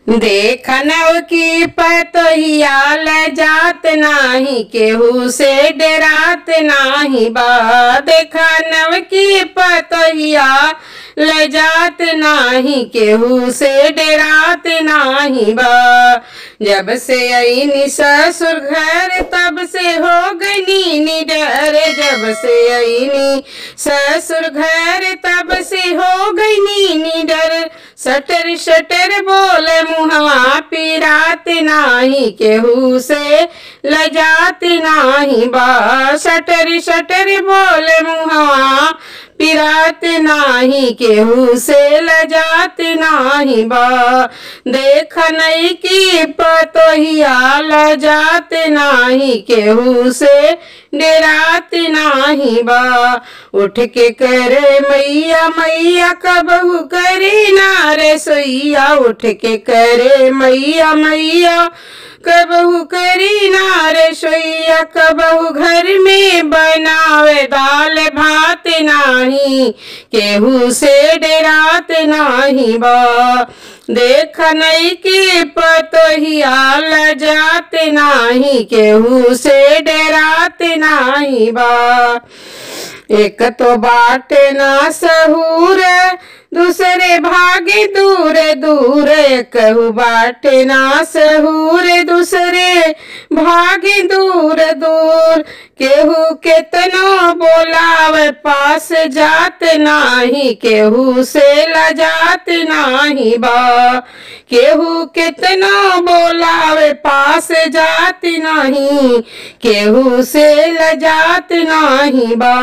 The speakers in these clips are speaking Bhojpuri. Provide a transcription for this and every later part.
देखनव की पतोहिया लजात नाही केहू से डरात नाही बा। देखनव की पतोहिया लजात नाही केहू से डरात नाही बा। जब से आईनी ससुर घर तब से हो गई निडर। जब से आईनी ससुर घर तब से हो गई निडर। सटर सटर बोले मुहवा पिरात नाही केहू से लजात नाही बा। सटर सटर बोले मुहवा पिरात नाही केहू से लजात नाही बा। देख नहीं की पतोहिया लजात नाही केहू से डरात नाही बा। उठ के करे मैया मैया कबहू करे ना रे सोइया। उठ के करे मैया मैया कबहू करी ना रे सोइया। कबहू घर में बनावे दाल भात नाही केहू से डरात नाही बा। देख नहीं की पतोहिया लजात नाही केहू से डरात नाही बा। एक तो बाटे ना सहूर दूसरे भागे दूर दूर। कहू बाटे ना सहूर दूसरे भागे दूर दूर। केहू केतनो बोलाव पास जात नाही केहू से लजात नाही बा। केहू केतनो बोलाव पास जात नहीं केहू से लजात नाही बा।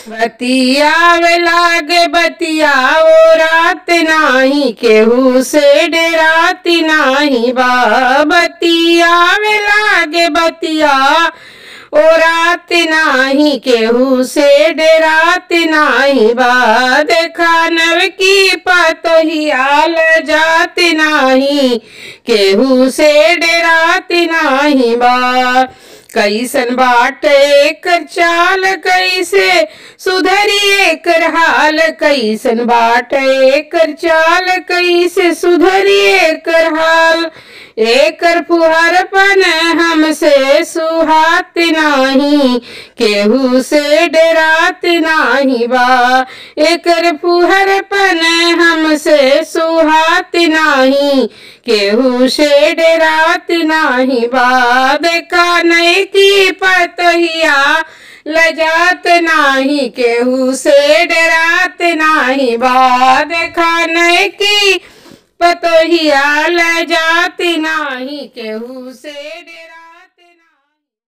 बतियावे लागे बतियाओ रात नाही केहू से डरात नाही बा। बतियावे लागे बतिया ओ रात नाही केहू से डरात नाही बा। देखा नव की पतोहिया लजात नाही केहू से डरात नाही बा। कैसन बाट एकर चाल कैसे सुधरी एकर हाल। कैसन बाट एकर चाल कैसे सुधरी एकर हाल। एकर फुहरपन हमसे सुहात नाही केहू से डरात नाही बा। एकर फुहरपन हमसे सुहात नाही केहू से डरात नाही बा। देखा नहीं की पतोहिया लजात नाही केहू से डरात नाही बा। देखा नहीं की पतोहिया लजात नाही केहू से डरात